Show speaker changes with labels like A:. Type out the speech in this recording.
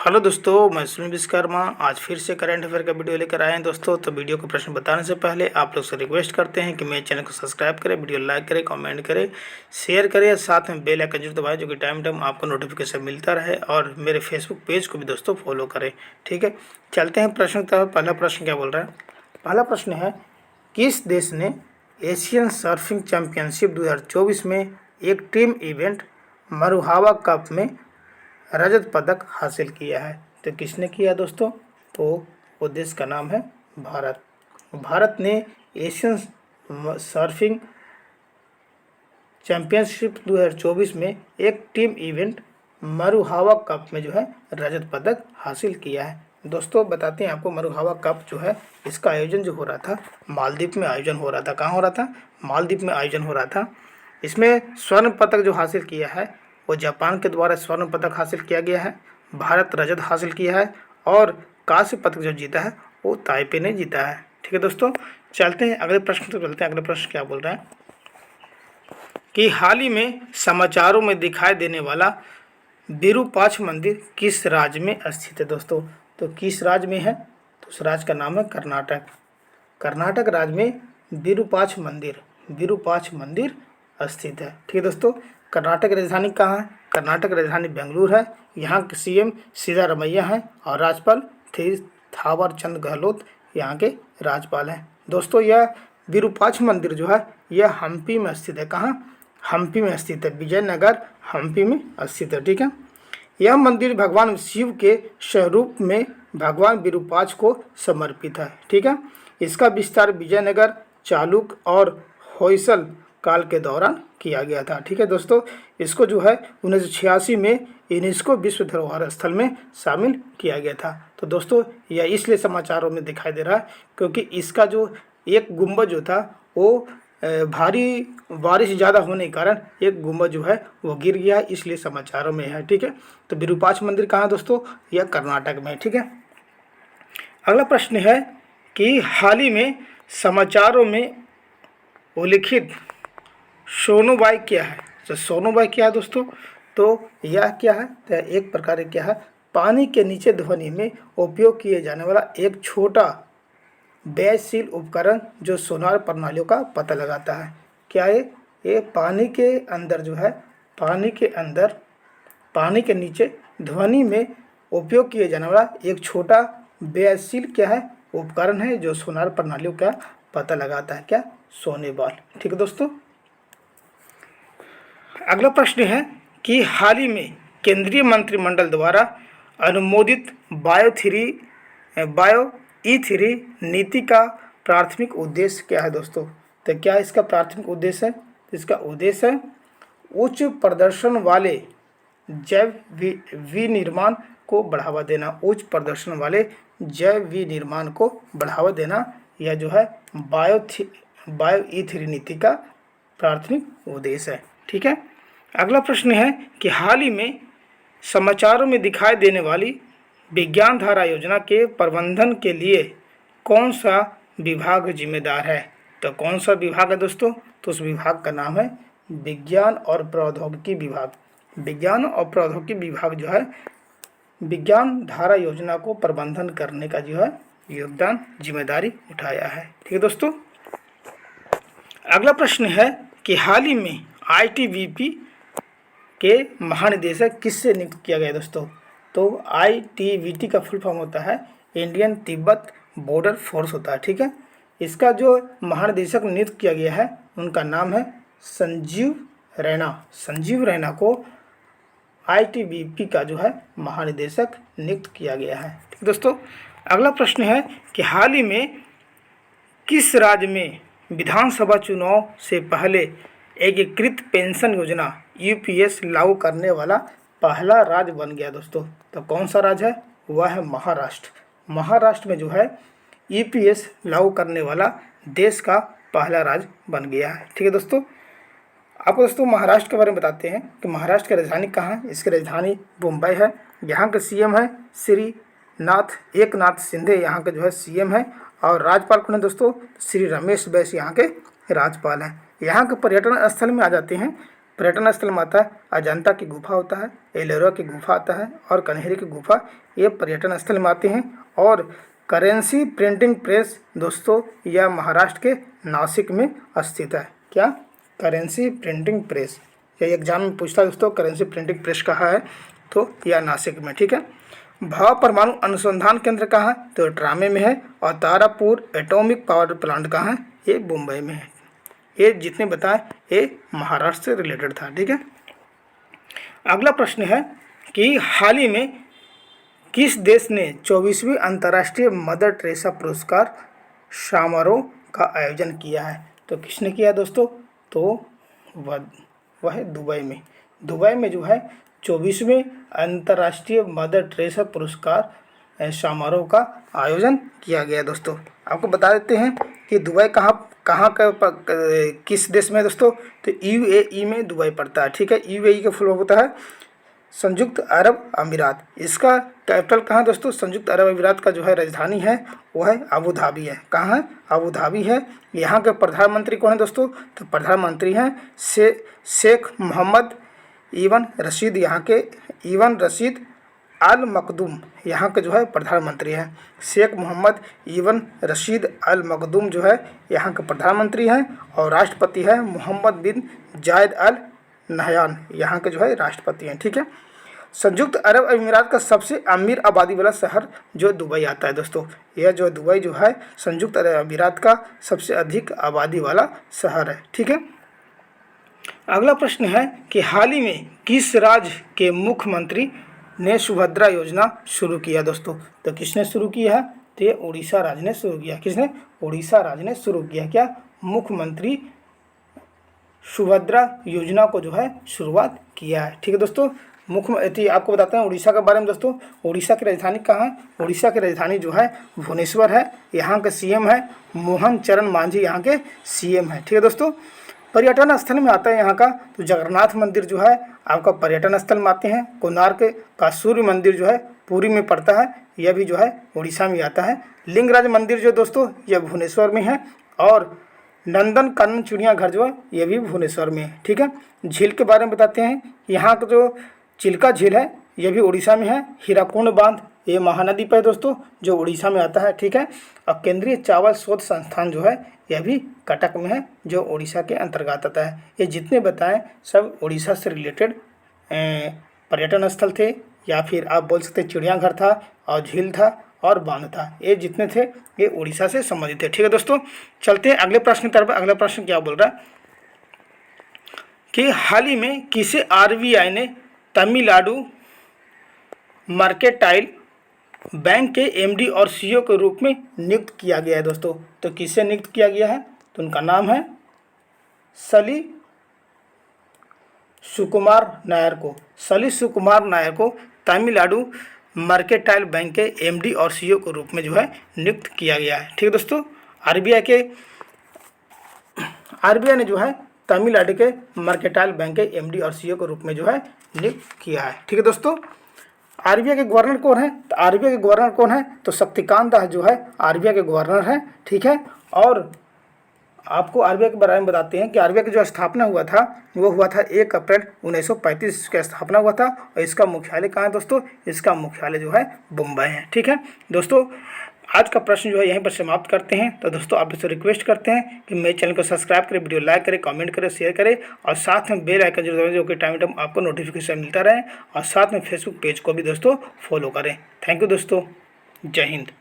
A: Hello दोस्तों, मैं सुनील विश्वकर्मा आज फिर से करंट अफेयर का वीडियो लेकर आए हैं दोस्तों। तो वीडियो को प्रश्न बताने से पहले आप लोग से रिक्वेस्ट करते हैं कि मेरे चैनल को सब्सक्राइब करें, वीडियो लाइक करें, कमेंट करें, शेयर करें, साथ में बेल आइकन जरूर दबाएं जो कि टाइम टाइम आपको नोटिफिकेशन मिलता रहे। और मेरे फेसबुक पेज को भी दोस्तों फॉलो करें। ठीक है, चलते हैं प्रश्न की तरफ। पहला प्रश्न क्या बोल रहा है? पहला प्रश्न है, किस देश ने एशियन सर्फिंग चैंपियनशिप 2024 में एक टीम इवेंट मरुहावा कप में रजत पदक हासिल किया है? तो किसने किया दोस्तों? तो वो देश का नाम है भारत। भारत ने एशियन सर्फिंग चैंपियनशिप 2024 में एक टीम इवेंट मरुहावा कप में जो है रजत पदक हासिल किया है। दोस्तों बताते हैं आपको, मरुहावा कप जो है इसका आयोजन जो हो रहा था मालदीव में आयोजन हो रहा था। कहाँ हो रहा था? मालदीव में आयोजन हो रहा था। इसमें स्वर्ण पदक जो हासिल किया है वो जापान के द्वारा स्वर्ण पदक हासिल किया गया है। भारत रजत हासिल किया है और कांस्य पदक जो जीता है वो ताइपे ने जीता है। ठीक है दोस्तों, चलते हैं अगले प्रश्न पर। चलते हैं अगले प्रश्न क्या बोल रहा है कि हाल ही में समाचारों में दिखाई देने वाला विरूपाक्ष मंदिर किस राज्य में स्थित है दोस्तों? तो किस राज्य में है? तो उस राज्य का नाम है कर्नाटक। कर्नाटक राज्य में विरूपाक्ष मंदिर स्थित है। ठीक है दोस्तों, कर्नाटक की राजधानी कहाँ है? कर्नाटक की राजधानी बेंगलुरु है। यहाँ के सीएम सिद्धारमैया हैं और राज्यपाल थावर चंद गहलोत यहाँ के राज्यपाल हैं। दोस्तों यह विरूपाक्ष मंदिर जो है यह हम्पी में स्थित है। कहाँ? हम्पी में स्थित है, विजयनगर हम्पी में स्थित है। ठीक है, यह मंदिर भगवान शिव के स्वरूप में भगवान विरूपाक्ष को समर्पित है। ठीक है, इसका विस्तार विजयनगर, चालुक्य और होयसल काल के दौरान किया गया था। ठीक है दोस्तों, इसको जो है 1986 में यूनेस्को विश्व धरोहर स्थल में शामिल किया गया था। तो दोस्तों यह इसलिए समाचारों में दिखाई दे रहा है क्योंकि इसका जो एक गुंबद जो था वो भारी बारिश ज़्यादा होने के कारण एक गुंबद जो है वो गिर गया है, इसलिए समाचारों में है। ठीक है, तो विरूपाक्ष मंदिर कहाँ दोस्तों? यह कर्नाटक में। ठीक है, अगला प्रश्न है कि हाल ही में समाचारों में उल्लिखित सोनूबाई क्या है? तो सोनूबाई क्या है दोस्तों? तो यह क्या है? तो एक प्रकार क्या है, पानी के नीचे ध्वनि में उपयोग किए जाने वाला एक छोटा व्ययशील उपकरण जो सोनार प्रणालियों का पता लगाता है। क्या है ये? पानी के अंदर जो है, पानी के नीचे ध्वनि में उपयोग किए जाने वाला एक छोटा व्ययशील क्या है उपकरण है जो सोनार प्रणालियों का पता लगाता है। क्या? सोनेबाल। ठीक है दोस्तों, अगला प्रश्न है कि हाल ही में केंद्रीय मंत्रिमंडल द्वारा अनुमोदित बायो ई3 नीति का प्राथमिक उद्देश्य क्या है दोस्तों? तो क्या इसका प्राथमिक उद्देश्य है? इसका उद्देश्य है उच्च प्रदर्शन वाले जैव विनिर्माण को बढ़ावा देना। उच्च प्रदर्शन वाले जैव विनिर्माण को बढ़ावा देना, यह जो है बायो ई3 नीति का प्राथमिक उद्देश्य है। ठीक है, अगला प्रश्न है कि हाल ही में समाचारों में दिखाई देने वाली विज्ञान धारा योजना के प्रबंधन के लिए कौन सा विभाग जिम्मेदार है? तो कौन सा विभाग है दोस्तों? तो उस विभाग का नाम है विज्ञान और प्रौद्योगिकी विभाग। विज्ञान और प्रौद्योगिकी विभाग जो है विज्ञान धारा योजना को प्रबंधन करने का जो है योगदान जिम्मेदारी उठाया है। ठीक है दोस्तों, अगला प्रश्न है कि हाल ही में ITBP के महानिदेशक किससे नियुक्त किया गया दोस्तों? तो ITBP का फुल फॉर्म होता है इंडियन तिब्बत बॉर्डर फोर्स होता है। ठीक है, इसका जो महानिदेशक नियुक्त किया गया है उनका नाम है संजीव रैना। संजीव रैना को ITBP का जो है महानिदेशक नियुक्त किया गया है। ठीक दोस्तों, अगला प्रश्न है कि हाल ही में किस राज्य में विधानसभा चुनाव से पहले एकीकृत पेंशन योजना UPS लागू करने वाला पहला राज्य बन गया दोस्तों? तो कौन सा राज्य है? वह है महाराष्ट्र। महाराष्ट्र में जो है EPS लागू करने वाला देश का पहला राज्य बन गया है। ठीक है दोस्तों, आपको दोस्तों महाराष्ट्र के बारे में बताते हैं कि महाराष्ट्र की राजधानी कहाँ है? इसकी राजधानी मुंबई है। यहाँ के CM है श्री एकनाथ शिंदे, यहाँ के जो है CM है। और राज्यपाल कौन है दोस्तों? श्री रमेश बैस यहाँ के राज्यपाल हैं। यहाँ के पर्यटन स्थल में आ जाते हैं पर्यटन स्थल में आता है अजंता की गुफा होता है, एलोरा की गुफा आता है और कन्हेरी की गुफा, ये पर्यटन स्थल में आते हैं। और करेंसी प्रिंटिंग प्रेस दोस्तों यह महाराष्ट्र के नासिक में स्थित है। क्या? करेंसी प्रिंटिंग प्रेस, यह एग्जाम में पूछता है दोस्तों, करेंसी प्रिंटिंग प्रेस कहाँ है, तो यह नासिक में। ठीक है। भाव परमाणु अनुसंधान केंद्र कहाँ है, तो ट्रामे में है। और तारापुर एटॉमिक पावर प्लांट कहाँ है, ये मुंबई में है। ये जितने बताए ये महाराष्ट्र से रिलेटेड था। ठीक है। अगला प्रश्न है कि हाल ही में किस देश ने 24वीं अंतर्राष्ट्रीय मदर टेरेसा पुरस्कार समारोह का आयोजन किया है, तो किसने किया दोस्तों, तो वह है दुबई में। दुबई में जो है 24वें अंतर्राष्ट्रीय मदर टेरेसा पुरस्कार समारोह का आयोजन किया गया दोस्तों। आपको बता देते हैं कि दुबई कहाँ किस देश में है दोस्तों, तो यूएई में दुबई पड़ता है। ठीक है। यूएई का फुल होता है संयुक्त अरब अमीरात। इसका कैपिटल कहाँ है दोस्तों, संयुक्त अरब अमीरात का जो है राजधानी है वो है अबू धाबी है। कहाँ है, अबू धाबी है। यहाँ के प्रधानमंत्री कौन है दोस्तों, तो प्रधानमंत्री हैं शेख मोहम्मद इवन रशीद। यहाँ के इवन रशीद अल मखदूम यहाँ के जो है प्रधानमंत्री हैं। शेख मोहम्मद इवन रशीद अल मखदूम जो है यहाँ के प्रधानमंत्री हैं। और राष्ट्रपति है मोहम्मद बिन जायद अल नहयान, यहाँ के जो है राष्ट्रपति हैं। ठीक है। संयुक्त अरब अमीरात का सबसे अमीर आबादी वाला शहर जो दुबई आता है दोस्तों, यह जो दुबई जो है संयुक्त अरब अमीरात का सबसे अधिक आबादी वाला शहर है। ठीक है। अगला प्रश्न है कि हाल ही में किस राज्य के मुख्यमंत्री ने सुभद्रा योजना शुरू किया दोस्तों, तो किसने शुरू किया है, तो ये उड़ीसा राज्य ने शुरू किया। किसने, उड़ीसा राज्य ने शुरू किया। क्या, मुख्यमंत्री सुभद्रा योजना को जो है शुरुआत किया है। ठीक है दोस्तों। मुख्यमंत्री आपको बताते हैं उड़ीसा के बारे में दोस्तों। उड़ीसा की राजधानी कहाँ है, उड़ीसा की राजधानी जो है भुवनेश्वर है। यहाँ के सीएम है मोहन चरण मांझी, यहाँ के सीएम है। ठीक है दोस्तों। पर्यटन स्थल में आता है यहाँ का, तो जगन्नाथ मंदिर जो है आपका पर्यटन स्थल में आते हैं। कोणार्क का सूर्य मंदिर जो है पुरी में पड़ता है, यह भी जो है उड़ीसा में आता है। लिंगराज मंदिर जो दोस्तों यह भुवनेश्वर में है। और नंदन कानन चिड़ियाघर जो है ये भी भुवनेश्वर में है। ठीक है। झील के बारे में बताते हैं, यहाँ का जो चिल्का झील है यह भी उड़ीसा में है। हीराकुंड बांध ये महानदी पर है दोस्तों, जो उड़ीसा में आता है। ठीक है। और केंद्रीय चावल शोध संस्थान जो है यह भी कटक में है, जो उड़ीसा के अंतर्गत आता है। ये जितने बताएं सब उड़ीसा से रिलेटेड पर्यटन स्थल थे, या फिर आप बोल सकते चिड़ियाघर था और झील था और बांध था। ये जितने थे ये उड़ीसा से संबंधित है। ठीक है दोस्तों। चलते हैं अगले प्रश्न की तरफ। अगला प्रश्न क्या बोल रहा है कि हाल ही में किसे आरबीआई ने तमिलनाडु मर्केंटाइल बैंक के एमडी और सीईओ के रूप में नियुक्त किया गया है दोस्तों, तो किसे नियुक्त किया गया है, तो उनका नाम है सली सुकुमार नायर को। सली सुकुमार नायर को तमिलनाडु मर्केंटाइल बैंक के एमडी और सीईओ के रूप में जो है नियुक्त किया गया है। ठीक है दोस्तों। आरबीआई ने जो है तमिलनाडु के मर्केंटाइल बैंक के एमडी और सीईओ के रूप में जो है नियुक्त किया है। ठीक है दोस्तों। आरबीआई के गवर्नर कौन है, तो आरबीआई के गवर्नर कौन है, तो शक्तिकांत दास जो है आरबीआई के गवर्नर है। ठीक है। और आपको आरबीआई के बारे में बताते हैं कि आरबीआई की जो स्थापना हुआ था वो हुआ था 1 अप्रैल 1935 की स्थापना हुआ था। और इसका मुख्यालय कहाँ है दोस्तों, इसका मुख्यालय जो है मुंबई है। ठीक है दोस्तों। आज का प्रश्न जो है यहीं पर समाप्त करते हैं। तो दोस्तों आप इससे रिक्वेस्ट करते हैं कि मेरे चैनल को सब्सक्राइब करें, वीडियो लाइक करें, कमेंट करें, शेयर करें और साथ में बेल आइकन जरूर दबाएं, जो कि टाइम टाइम आपको नोटिफिकेशन मिलता रहे। और साथ में फेसबुक पेज को भी दोस्तों फॉलो करें। थैंक यू दोस्तों। जय हिंद।